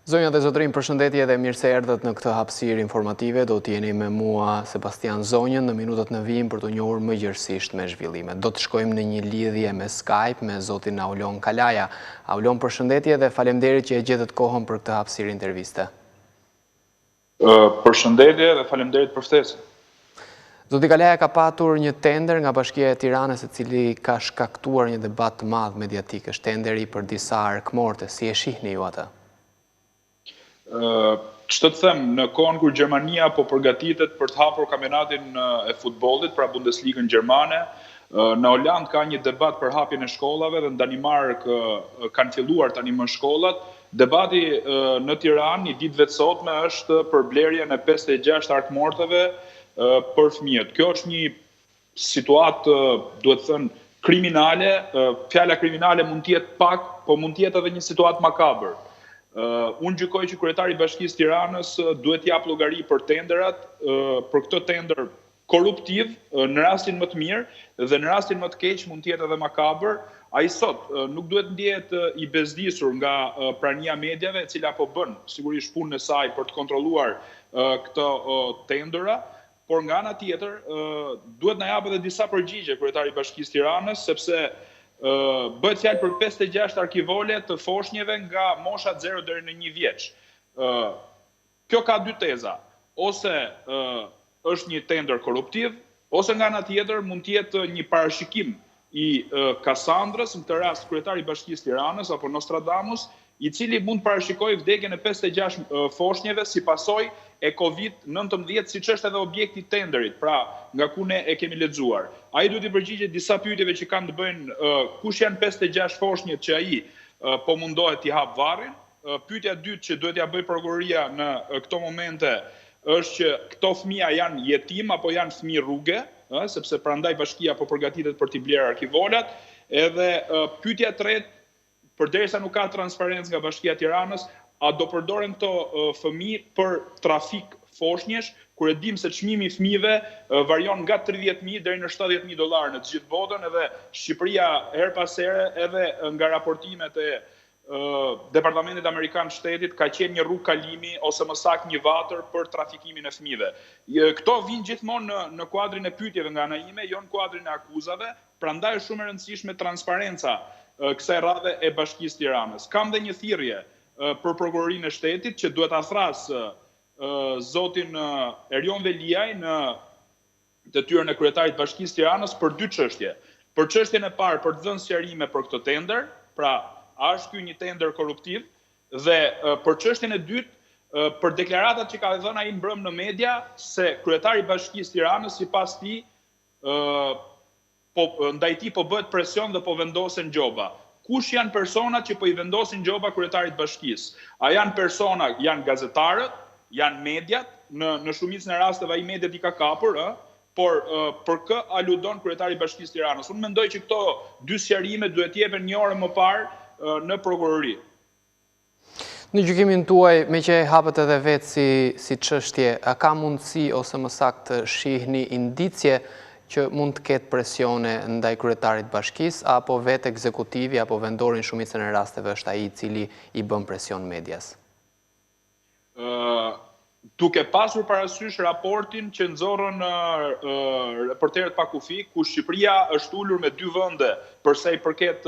Zonja dhe zotërin, përshëndetje dhe mirë se erdhët në këtë hapësirë informative. Do t'jeni me mua Sebastian Zonjën në minutat në vijim për të njohur më gjërësisht me zhvillimet. Do të shkojmë në një lidhje me Skype me zotin Aulon Kalaja. Aulon, përshëndetje dhe faleminderit që e gjetët kohën për këtë hapësirë interviste. Përshëndetje dhe faleminderit për ftesën. Zoti Kalaja ka patur një tender nga Bashkia e Tiranës e cili ka shkaktuar një debat të madh mediatik. Është tenderi për disa arkmorte. Si e shihni ju atë? Ç'të them, në kohën kur Gjermania po përgatitet për të hapur kampionatin e futbollit, pra Bundesligën gjermane, në Holand ka një debat për hapjen e shkollave dhe në Danimark kanë filluar tani më shkollat. Debati në Tiranë, një ditë vetë sotme, është për blerjen e 56 arkmorteve për fëmijët. Kjo është një situatë, duhet të thënë, kriminale. Fjala kriminale mund të jetë pak, po mund të jetë edhe një situatë makabër. Unë gjykoj që kryetari i Bashkisë Tiranës duhet jap llogari për tenderat, për këtë tender korruptiv në rastin më të mirë dhe në rastin më të keq mund të jetë edhe makabër. Ai sot nuk duhet ndihet i bezdisur nga prania mediave, e cila po bën sigurisht punën e saj për të kontrolluar këto tendera, por nga ana tjetër duhet na japë edhe disa përgjigje kryetari i Bashkisë Tiranës, sepse bëhet fjalë për 56 arkivole të foshnjeve nga mosha 0 deri në 1 vjeç. Kjo ka dy teza. Ose është një tender korruptiv, ose nga ana tjetër mund të jetë një parashikim i Kasandrës, në këtë rast kryetari i Bashkisë Tiranës apo Nostradamus, i cili mund parashikoj vdekjen e 56 foshnjeve si pasojë e Covid-19, siç është edhe objekti i tenderit, pra nga ku ne e kemi lexuar. Ai duhet i përgjigjet disa pyetjeve që kanë të bëjnë kush janë 56 foshnjët që ai po mundohet t'i hap varrin. Pyetja e dytë që duhet ja bëj prokuroria në këto momente është që këto fëmija janë jetim apo janë fëmijë rruge, sepse prandaj bashkia po përgatitet për t'i blerë arkivolat. Edhe pyetja e tretë, përderisa nuk ka transparencë nga Bashkia e Tiranës, a do përdoren këto fëmijë për trafik foshnjesh, kur e dim se çmimi i fëmijëve varion nga $30.000 deri në $70.000 në të gjithë botën, edhe Shqipëria her pas here, edhe nga raportimet e Departamentit Amerikan të Shtetit, ka qenë një rrugë kalimi ose më saktë një vatër për trafikimin e fëmijëve. Këto vijnë gjithmonë në kuadrin e pyetjeve nga ana ime, jo në kuadrin e akuzave, prandaj është shumë e rëndësishme transparenca kësaj radhe e Bashkisë Tiranës. Kam dhe një thirrje për prokurorinë e shtetit që duhet ta thras zotin Erion Veliaj në detyrën e kryetarit të Bashkisë Tiranës për dy çështje. Për çështjen e parë, për të dhënë sqarime për këtë tender, pra a është ky një tender korruptiv, dhe për çështjen e dytë për deklaratat që ka dhënë ai mbrëm në media se kryetari i Bashkisë Tiranës sipas tij ndaj tij po bëhet presion dhe po vendosen gjoba. Kush janë personat që po i vendosin gjoba kryetarit të bashkisë? A janë persona, janë gazetarët, janë mediat, në shumicën e rasteve ai mediat i ka kapur, por për kë aludon kryetari i Bashkisë Tiranës? Unë mendoj që këto dy sqarime duhet jepen një orë më parë në prokurori. Në gjykimin tuaj, me që e hapët edhe vetë si çështje, a ka mundësi ose më saktë shihni indicje që mund të ketë presione ndaj kryetarit bashkisë, apo vetë ekzekutivi apo vendorin shumicën e rasteve është ai i cili i bën presion medias? Duke pasur parasysh raportin që nxorrën reporterët pa kufi, ku Shqipëria është ulur me 2 vende për sa i përket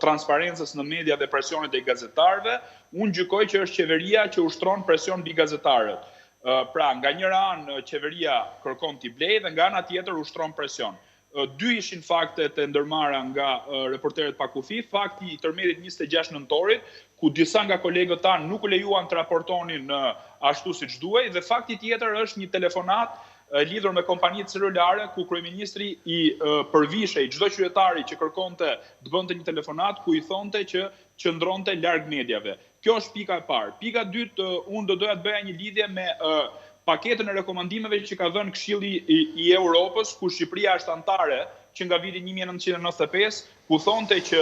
transparencës në media dhe presionit e gazetarëve, unë gjykoj që është qeveria që ushtron presion mbi gazetarët. Pra, nga njëra anë qeveria kërkon t'i blejë dhe nga ana tjetër ushtron presion. 2 ishin faktet e ndërmarra nga reporterët pa kufi, fakti i tërmetit 26 nëntorit, ku disa nga kolegët tanë nuk u lejuan të raportonin ashtu siç duhej, dhe fakti tjetër është një telefonat lidhur me kompanitë celulare, ku kryeministri i përvishej çdo qytetari që kërkonte të bënte një telefonat, ku i thonte që qëndronte larg mediave. Kjo është pika e parë. Pika e dytë, unë do doja të bëja një lidhje me paketën e rekomandimeve që ka dhënë Këshilli i Europës, ku Shqipëria është anëtare që nga viti 1995, ku thonte që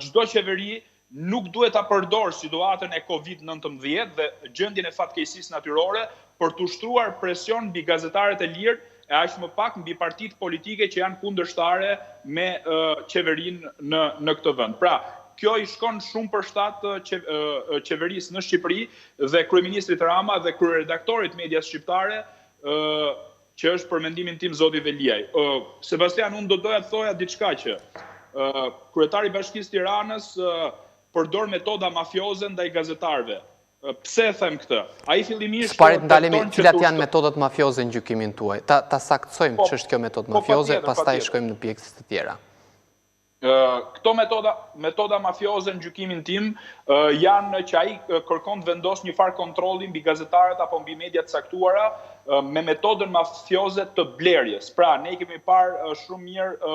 çdo qeveri nuk duhet ta përdor situatën e Covid-19 dhe gjendjen e fatkeqësisë natyrore për të ushtruar presion mbi gazetarët e lirë e aq më pak mbi partitë politike që janë kundërshtare me qeverinë në këtë vend. Pra, kjo i shkon shumë për shtatë qeverisë në Shqipëri dhe kryeministrit Rama dhe kryeredaktorit medias shqiptare, që është për mendimin tim zoti Veliaj. Sebastian, unë do doja të thoja diçka që kryetari i Bashkisë Tiranës përdor metoda mafioze ndaj gazetarëve. Pse them këtë? Ai fillimisht parit ndalemi cilat janë metodat mafioze në gjykimin tuaj. Ta saktësojmë ç'është kjo metodë mafioze, pastaj shkojmë në pjesë të tjera. Këto metoda mafioze në gjykimin tim janë që ai kërkon të vendos një farë kontrolli mbi gazetarët apo mbi mediat caktuara me metodën mafioze të blerjes. Pra, ne kemi parë shumë mirë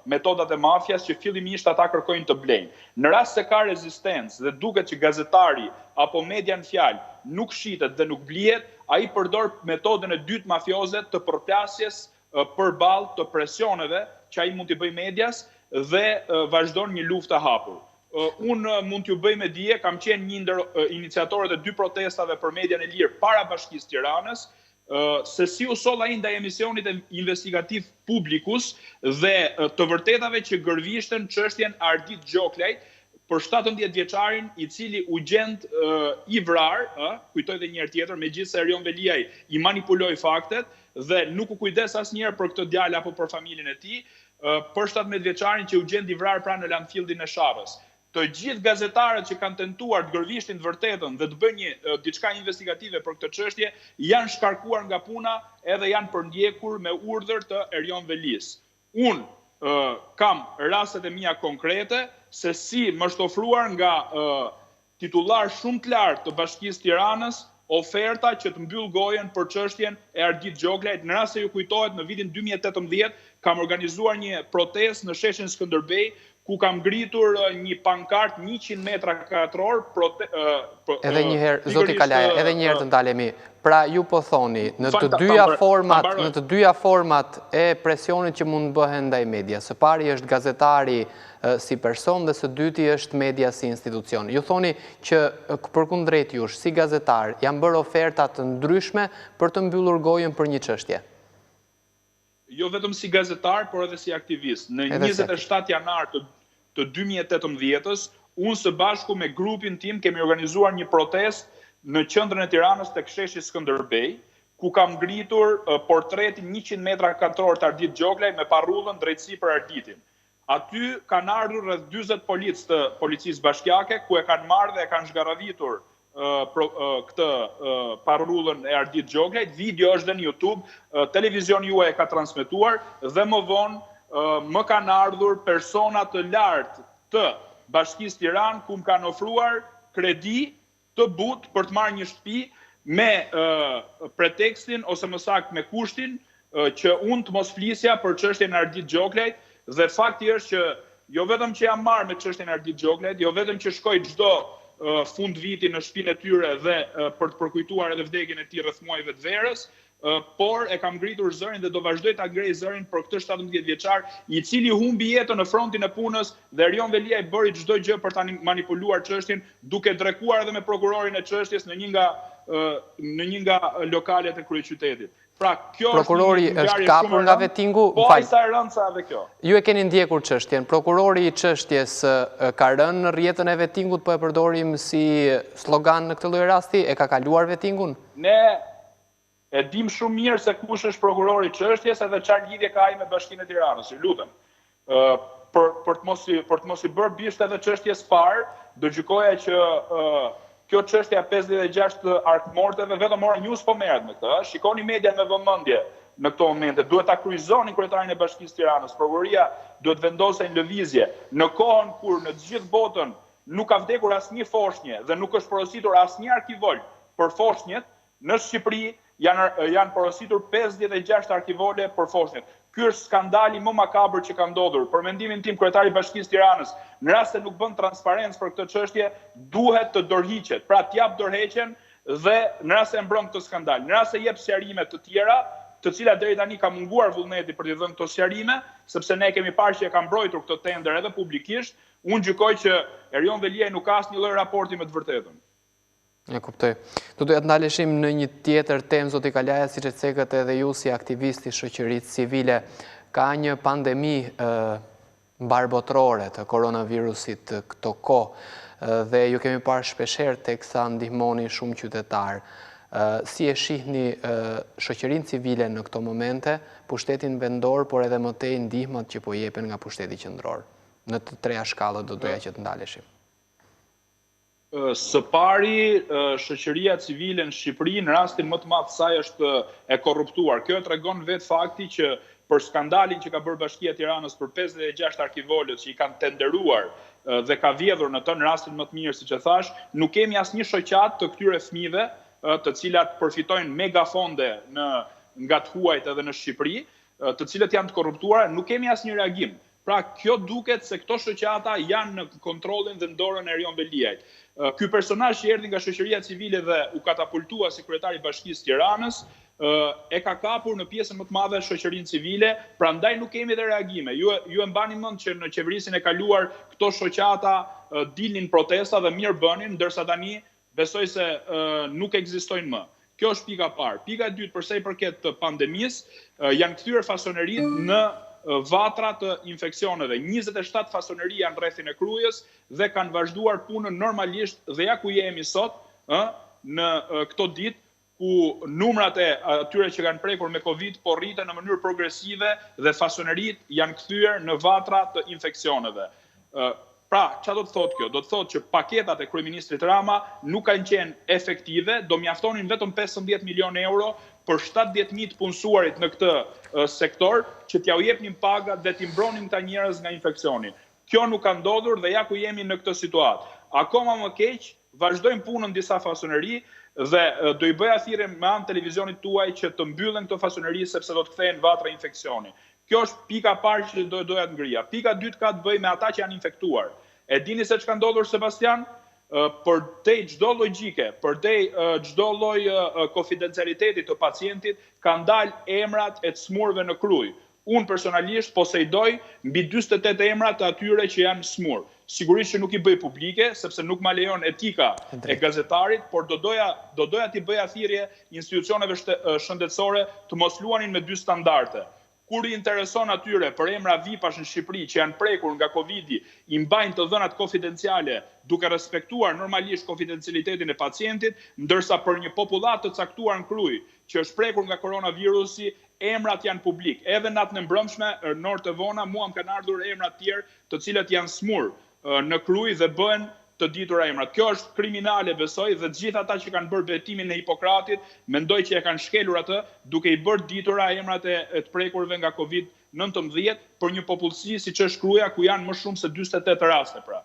metodat e mafjas që fillimisht ata kërkojnë të blejnë. Në rast se ka rezistencë dhe duket që gazetari apo media në fjalë nuk shitet dhe nuk blihet, ai përdor metodën e dytë mafioze të përplasjes përballë të presioneve që ai mund t'i bëjë medias dhe vazhdon një luftë të hapur. Unë mund t'ju bëj me dije, kam qenë një ndër iniciatorët e 2 protestave për median e lirë para Bashkisë Tiranës, se si u soll ai ndaj emisionit investigativ Publikus dhe të vërtetave që gërvishten çështjen Ardit Gjoklajt për 17 vjeçarin i cili u gjend i vrar, kujtoj edhe një herë tjetër, megjithëse Erion Veliaj i manipuloi faktet dhe nuk u kujdes asnjëherë për këtë djalë apo për familjen e tij, për 17 vjeçarin që u gjend i vrar pranë në landfillin e Sharrës. Të gjithë gazetarët që kanë tentuar të gërvishtin të vërtetën dhe të bëjnë diçka investigative për këtë çështje janë shkarkuar nga puna edhe janë përndjekur me urdhër të Erion Velis. Unë kam rastet e mia konkrete se si më është ofruar nga titullar shumë të lartë të Bashkisë Tiranës oferta që të mbyll gojen për çështjen e Ardit Gjoklajt. Në rast se ju kujtohet, në vitin 2018 kam organizuar një protestë në sheshin Skënderbej ku kam ngritur një pankart 100 metra katror. Edhe një herë, zoti Kalaja, edhe një herë të ndalemi. Pra ju po thoni, në të dyja format e presionit që mund bëhen ndaj media. Së pari është gazetari si person dhe së dyti është media si institucion. Ju thoni që përkundrejt jush, si gazetar, janë bërë oferta të ndryshme për të mbyllur gojen për një çështje. Jo vetëm si gazetar, por edhe si aktivist. Në 27 janar të 2018-ës, unë së bashku me grupin tim kemi organizuar një protest në qendrën e Tiranës tek sheshi Skënderbej, ku kam ngritur portretin 100 metra katror të Ardit Gjoklaj me parrullën drejtësi për Arditin. Aty kanë ardhur rreth 40 policë të policisë bashkiake, ku e kanë marrë dhe e kanë zgaravitur këtë parrullën e Ardit Gjoklajt. Video është dhe në YouTube, televizioni juaj e ka transmetuar dhe më vonë më kanë ardhur persona të lartë të Bashkisë Tiranë ku më kanë ofruar kredi të butë për të marrë një shtëpi me pretekstin ose më saktë me kushtin që unë të mos flisja për çështjen e Ardit Gjoklajt dhe fakti është që jo vetëm që jam marrë me çështjen e Ardit Gjoklajt, jo vetëm që shkoj çdo fund viti në shtëpinë e tyre dhe për të përkujtuar edhe vdekjen e tij rreth muajve të verës, por e kam ngritur zërin dhe do vazhdoj ta ngrej zërin për këtë 17 vjeçar i cili humbi jetën në frontin e punës dhe Erion Veliaj bëri çdo gjë për ta manipuluar çështjen duke drekuar edhe me prokurorin e çështjes në një nga lokalet e kryeqytetit. Pra, kjo prokurori është kapur nga vettingu. Po ai sa e rëndësa edhe kjo. Ju e keni ndjekur çështjen. Prokurori i çështjes ka rënë në rrjetën e vettingut, po e përdorim si slogan në këtë lloj rasti, e ka kaluar vettingun? Ne e dim shumë mirë se kush është prokurori i çështjes edhe çfarë lidhje ka ai me Bashkinë e Tiranës. Ju lutem. Për të mos i bërë bisht edhe çështjes parë, do gjykoja që kjo çështja 56 arkmorteve vetëm Ora News po merret me këtë. Shikoni media me vëmendje në këto momente. Duhet ta kryqëzonin kryetarin e Bashkisë Tiranës. Prokuroria duhet vendosej në lëvizje në kohën kur në të gjithë botën nuk ka vdekur asnjë foshnjë dhe nuk është porositur asnjë arkivol për foshnjët. Në Shqipëri janë porositur 56 arkivole për foshnjët. Ky është skandali më makabër që ka ndodhur. Për mendimin tim, kryetari i Bashkisë Tiranës, në rast se nuk bën transparencë për këtë çështje, duhet të dorëhiqet. Pra të jap dorëheqjen dhe në rast se mbron këtë skandal, në rast se jep sqarime të tjera, të cilat deri tani ka munguar vullneti për t'i dhënë këto sqarime, sepse ne kemi parë që e ka mbrojtur këtë tender edhe publikisht, unë gjykoj që Erion Veliaj nuk ka asnjë lloj raporti me të vërtetën. E kuptoj. Do të ndaleshim në një tjetër temë, zoti Kalaja, siç e cekët edhe ju si aktivisti shoqërisë civile. Ka një pandemi mbarbotrore të koronavirusit këto kohë dhe ju kemi parë shpesher teksa ndihmoni shumë qytetarë. Si e shihni shoqërinë civile në këto momente, pushtetin vendor, por edhe më tej ndihmat që po jepen nga pushteti qendror? Në të treja shkallët do doja që të ndaleshim. Së pari, shoqëria civile në Shqipëri në rastin më të madh saj është e korruptuar. Kjo tregon vetë fakti që për skandalin që ka bërë Bashkia e Tiranës për 56 arkivolët që i kanë tenderuar dhe ka vjedhur në të në rastin më të mirë, siç e thash, nuk kemi asnjë shoqat të këtyre fëmijëve, të cilat përfitojnë megafonde nga të huajt edhe në Shqipëri, të cilët janë të korruptuara, nuk kemi asnjë reagim. Pra, kjo duket se këto shoqata janë në kontrollin dhe në dorën e Erion Veliajt. Ky personazh që erdhi nga shoqëria civile dhe u katapultua si kryetari i Bashkisë Tiranës, e ka kapur në pjesën më të madhe shoqërinë civile, prandaj nuk kemi dhe reagime. Ju e mbani mend që në qeverisin e kaluar këto shoqata dilnin protesta dhe mirë bënin, ndërsa tani besoj se nuk ekzistojnë më. Kjo është pika parë. Pika e dytë, përsa i përket të pandemisë, janë kthyer fasoneritë në vatra të infeksioneve. 27 fasoneri janë rrethin e Krujës dhe kanë vazhduar punën normalisht dhe ja ku jemi sot në këto ditë ku numrat e atyre që kanë prekur me Covid po rriten në mënyrë progresive dhe fasoneritë janë kthyer në vatra të infeksioneve. Pra, çfarë do të thotë kjo? Do të thotë që paketat e kryeministrit Rama nuk kanë qenë efektive, do mjaftonin vetëm 15 milion euro për 70.000 të punësuarit në këtë sektor, që t'ja u jepnin pagat dhe t'i mbronin këta njerëz nga infeksioni. Kjo nuk ka ndodhur dhe ja ku jemi në këtë situatë. Akoma më keq, vazhdojmë punën disa fasoneri dhe do i bëja thirrje me anë televizionit tuaj që të mbyllen këto fasoneri sepse do të kthehen vatra infeksioni. Kjo është pika parë që doja të ngria. Pika dytë ka të bëjë me ata që janë infektuar. E dini se ç'ka ndodhur, Sebastian? Për te çdo logjike, për te çdo lloj konfidencialiteti të pacientit, kanë dalë emrat e të smurëve në Krujë. Unë personalisht posejdoj mbi 48 emra të atyre që janë smur. Sigurisht që nuk i bëj publike, sepse nuk ma lejon etika e gazetarit, por do doja t'i bëja thirrje institucioneve shëndetësore të mos luanin me dy standarde. Kur i intereson atyre për emra VIP-ash në Shqipëri që janë prekur nga Covidi, i mbajnë të dhënat konfidenciale duke respektuar normalisht konfidencialitetin e pacientit, ndërsa për një popullat të caktuar në Krujë që është prekur nga koronavirusi, emrat janë publik. Edhe natën e mbrëmshme, në orë të vona, mua më kanë ardhur emra të tjerë të cilët janë smur në Krujë dhe bëhen të ditura emrat. Kjo është kriminale, besoj, dhe të gjithë ata që kanë bërë betimin e Hipokratit, mendoj që e kanë shkelur atë duke i bërë ditura emrat e të prekurve nga Covid-19 për një popullsi siç është Kruja, ku janë më shumë se 48 raste, pra.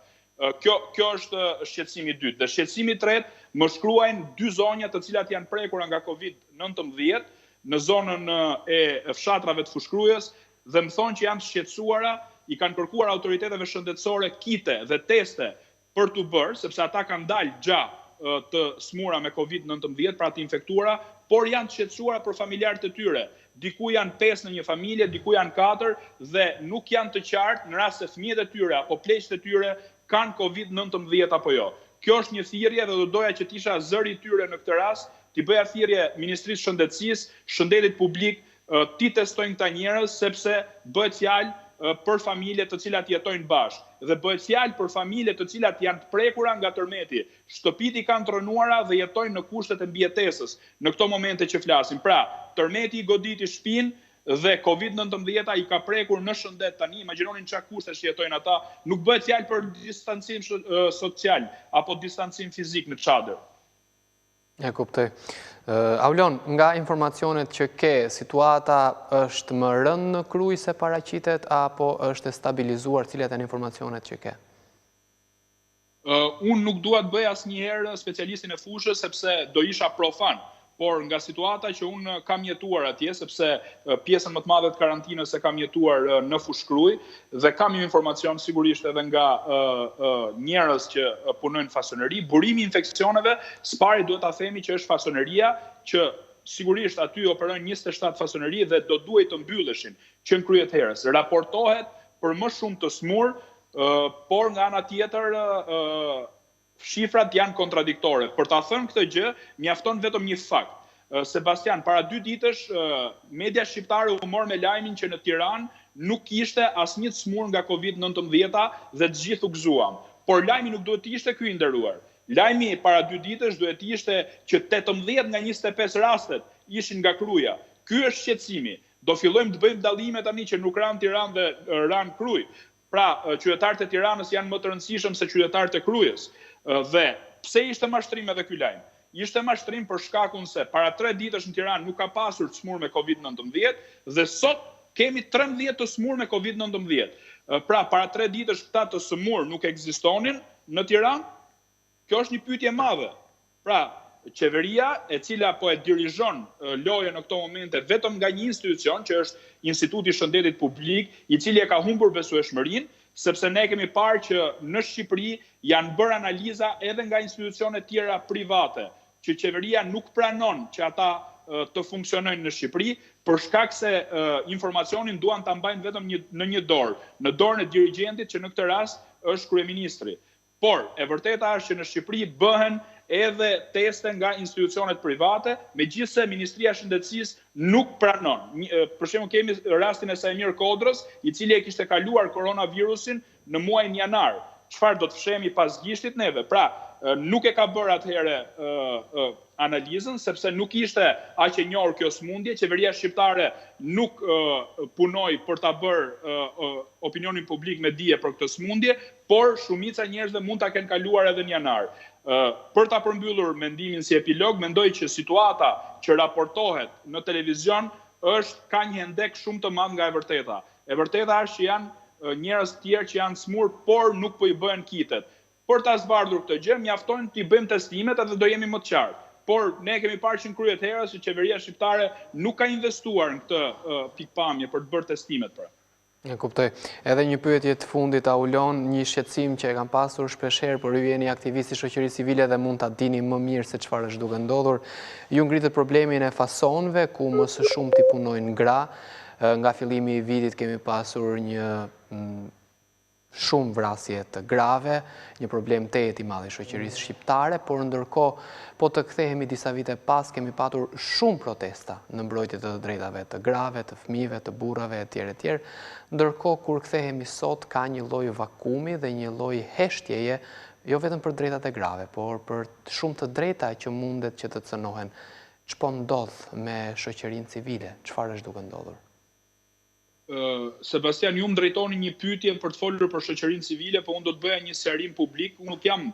Kjo është shqetësimi i dytë. Dhe shqetësimi i tretë, më shkruajnë 2 zonja të cilat janë prekura nga Covid-19 në zonën e fshatrave të Fushkrujës dhe më thonë që janë shqetësuara, i kanë kërkuar autoriteteve shëndetësore kite dhe teste për të bërë, sepse ata kanë dalë gjatë të smura me Covid-19, pra të infektuara, por janë të shqetësuara për familjarët e tyre. Diku janë 5 në një familje, diku janë 4 dhe nuk janë të qartë në rast se fëmijët e tyre apo pleqët e tyre kanë Covid-19 apo jo. Kjo është një thirrje dhe do doja që t'isha zëri i tyre në këtë rast, t'i bëja thirrje Ministrisë Shëndetësisë, Shëndetit Publik, t'i testojnë këta njerëz sepse bëhet fjalë për familje të cilat jetojnë bashkë dhe bëhet fjalë për familje të cilat janë të prekura nga tërmeti. Shtëpitë i kanë trënuara dhe jetojnë në kushtet e mbijetesës në këto momente që flasim. Pra, tërmeti i goditi shtëpinë dhe Covid-19 i ka prekur në shëndet tani. Imagjinoni çka kushtesh jetojnë ata. Nuk bëhet fjalë për distancim social apo distancim fizik në çadër. E kuptoj. Aulon, nga informacionet që ke, situata është më rëndë në Krujë se paraqitet apo është stabilizuar? Cilat janë informacionet që ke? Unë nuk dua të bëj asnjëherë specialistin e fushës sepse do isha profan. Por nga situata që unë kam jetuar atje, sepse pjesën më të madhe të karantinës e kam jetuar në Fushkruj, dhe kam një informacion sigurisht edhe nga njerëz që punojnë fasoneri, burimi infeksioneve, spari duhet ta themi që është fasoneria, që sigurisht aty operojnë 27 fasoneri dhe do duhet të mbylleshin që në kryet herës. Raportohet për më shumë të smur, por nga ana tjetër shifrat janë kontradiktore. Për ta thënë këtë gjë, mjafton vetëm një fakt. Sebastian, para 2 ditësh, media shqiptare u mor me lajmin që në Tiranë nuk kishte asnjë smur nga Covid-19 dhe të gjithë u gëzuam. Por lajmi nuk duhet të ishte ky i nderuar. Lajmi para 2 ditësh duhet të ishte që 18 nga 25 rastet ishin nga Kruja. Ky është shqetësimi. Do fillojmë të bëjmë dallime tani që nuk ran Tiranë dhe ran Kruj. Pra, qytetarët e Tiranës janë më të rëndësishëm se qytetarët e Krujës. Dhe pse ishte mashtrim edhe ky lajm? Ishte mashtrim për shkakun se para 3 ditësh në Tiranë nuk ka pasur smur me Covid-19 dhe sot kemi 13 të smur me Covid-19. Pra, para 3 ditësh këta të smur nuk ekzistonin në Tiranë. Kjo është një pyetje e madhe. Pra, qeveria e cila po e dirigjon lojën në këto momente vetëm nga një institucion që është Instituti i Shëndetit Publik, i cili e ka humbur besueshmërinë, sepse ne kemi parë që në Shqipëri janë bërë analiza edhe nga institucione tjera private, që qeveria nuk pranon që ata të funksionojnë në Shqipëri, për shkak se informacionin duan ta mbajnë vetëm në një dorë, në dorën e dirigjentit që në këtë rast është kryeministri. Por, e vërteta është që në Shqipëri bëhen edhe teste nga institucionet private, megjithse Ministria e Shëndetësisë nuk pranon. Për shembull, kemi rastin e Sajmir Kodrës, i cili e kishte kaluar koronavirusin në muajin janar. Çfarë do të fshehemi pas gishtit neve? Pra, nuk e ka bërë atëherë analizën, sepse nuk ishte aq e njohur kjo sëmundje, qeveria shqiptare nuk punoi për ta bërë opinionin publik me dije për këtë sëmundje, por shumica njerëzve mund ta kenë kaluar edhe në janar. Për ta përmbyllur mendimin si epilog, mendoj që situata që raportohet në televizion ka një hendek shumë të madh nga e vërteta. E vërteta është që janë njerëz të tjerë që janë smur, por nuk po i bëhen kitet. Për ta zbardhur këtë gjë, mjaftojnë të i bëjmë testimet edhe do jemi më të qartë. Por ne kemi parë që në krye të herës që qeveria shqiptare nuk ka investuar në këtë pikpamje për të bërë testimet pra. E kuptoj. Edhe një pyetje të fundit, Aulon, një shqetësim që e kam pasur shpeshherë, por ju jeni aktivisti shoqërisë civile dhe mund ta dini më mirë se çfarë është duke ndodhur. Ju ngritet problemin e fasonëve, ku më së shumti punojnë gra. Nga fillimi i vitit kemi pasur një shumë vrasje të grave, një problem tejet i madh i shoqërisë shqiptare, por ndërkohë, po të kthehemi disa vite pas, kemi patur shumë protesta në mbrojtje të drejtave të grave, të fëmijëve, të burrave etj. Ndërkohë, kur kthehemi sot, ka një lloj vakumi dhe një lloj heshtjeje, jo vetëm për drejtat e grave, por për shumë të drejta që mundet që të cënohen. Ç'po ndodh me shoqërinë civile? Çfarë është duke ndodhur? Sebastian, ju më drejtoni një pyetje për të folur për shoqërinë civile, po unë do të bëja një sqarim publik. Unë nuk jam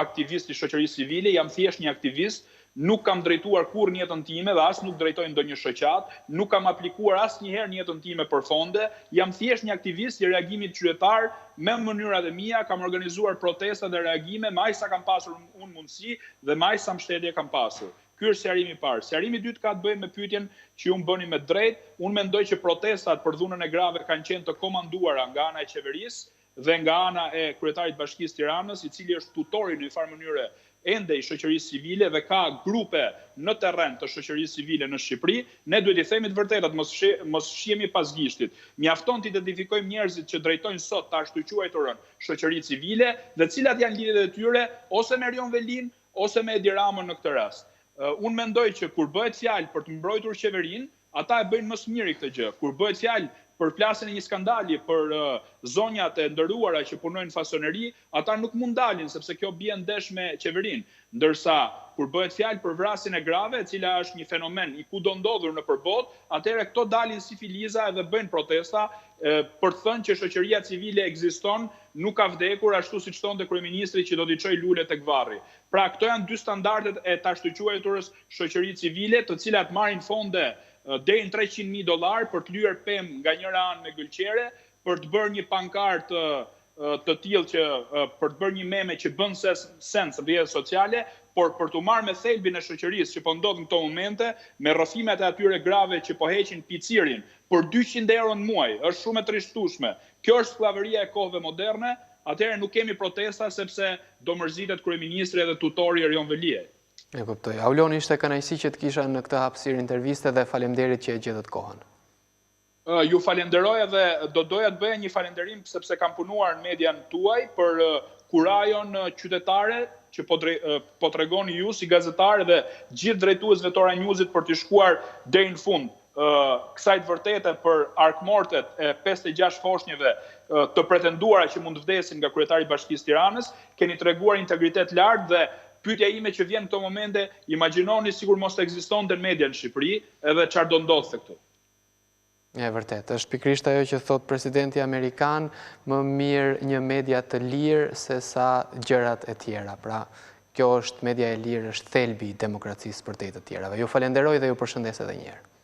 aktivist i shoqërisë civile, jam thjesht një aktivist, nuk kam drejtuar kurrë në jetën time dhe as nuk drejtoj ndonjë shoqat, nuk kam aplikuar asnjëherë në jetën time për fonde, jam thjesht një aktivist i reagimit qytetar me mënyrat e mia, kam organizuar protesta dhe reagime, me aq sa kam pasur unë mundësi dhe me aq sa mbështetje kam pasur. Ky është sqarimi i parë. Sqarimi i dytë ka të bëjë me pyetjen që ju më bëni me drejt. Unë mendoj që protestat për dhunën e grave kanë qenë të komanduara nga ana e qeverisë dhe nga ana e kryetarit bashkisë Tiranës, i cili është tutori në një farë mënyre ende i shoqërisë civile dhe ka grupe në terren të shoqërisë civile në Shqipëri. Ne duhet i themi të vërtetat, mos shihemi pas gishtit. Mjafton të identifikojmë njerëzit që drejtojnë sot të ashtu quajturën shoqëri civile dhe cilat janë lidhjet e tyre ose me Erion Velin ose me Edi Ramën në këtë rast. Unë mendoj që kur bëhet fjalë për të mbrojtur qeverinë, ata e bëjnë më së miri këtë gjë. Kur bëhet fjalë për plasjen e një skandali për zonjat e nderuara që punojnë fasoneri, ata nuk mund dalin sepse kjo bie ndesh me qeverinë. Ndërsa kur bëhet fjalë për vrasjen e grave, e cila është një fenomen i kudo ndodhur nëpër botë, atëherë këto dalin si filiza edhe bëjnë protesta për të thënë që shoqëria civile ekziston, nuk ka vdekur, ashtu siç thonte kryeministri që do t'i çojë lule tek varri. Pra këto janë dy standardet e të ashtu quajturës shoqëri civile, të cilat marrin fonde deri në $300.000 për të lyer pemë nga njëra anë me gëlqere, për të bërë një pankartë të tillë që për të bërë një meme që bën sens në rrjetet sociale, por për të marrë me thelbin e shoqërisë që po ndodh në këto momente, me rrëfimet e atyre grave që po heqin picirin për 200 euro në muaj, është shumë e trishtueshme. Kjo është skllavëria e kohëve moderne, atëherë nuk kemi protesta sepse do mërzitet kryeministri edhe tutori Erion Velie. E kuptoj. Aulon, ishte kënaqësi që të kisha në këtë hapësirë interviste dhe faleminderit që e gjetët kohën. Ju falenderoj edhe do doja të bëja një falënderim sepse kam punuar në median tuaj për kurajon qytetare që po tregoni ju si gazetar dhe gjithë drejtuesve të Ora Newsit për të shkuar deri në fund kësaj të vërtete për arkmortet e 56 foshnjeve të pretenduara që mund të vdesin nga kryetari i Bashkisë Tiranës, keni treguar integritet lartë dhe pyetja ime që vjen në këto momente, imagjinoni sikur mos ekzistonte media në Shqipëri, edhe çfarë do ndodhte këtu. E vërtet, është pikrisht ajo që thot presidenti Amerikan, më mirë një media të lirë se sa gjërat e tjera. Pra, kjo është media e lirë, është thelbi i demokracisë për te të tjerave. Ju falenderoj dhe ju përshëndes edhe njerë.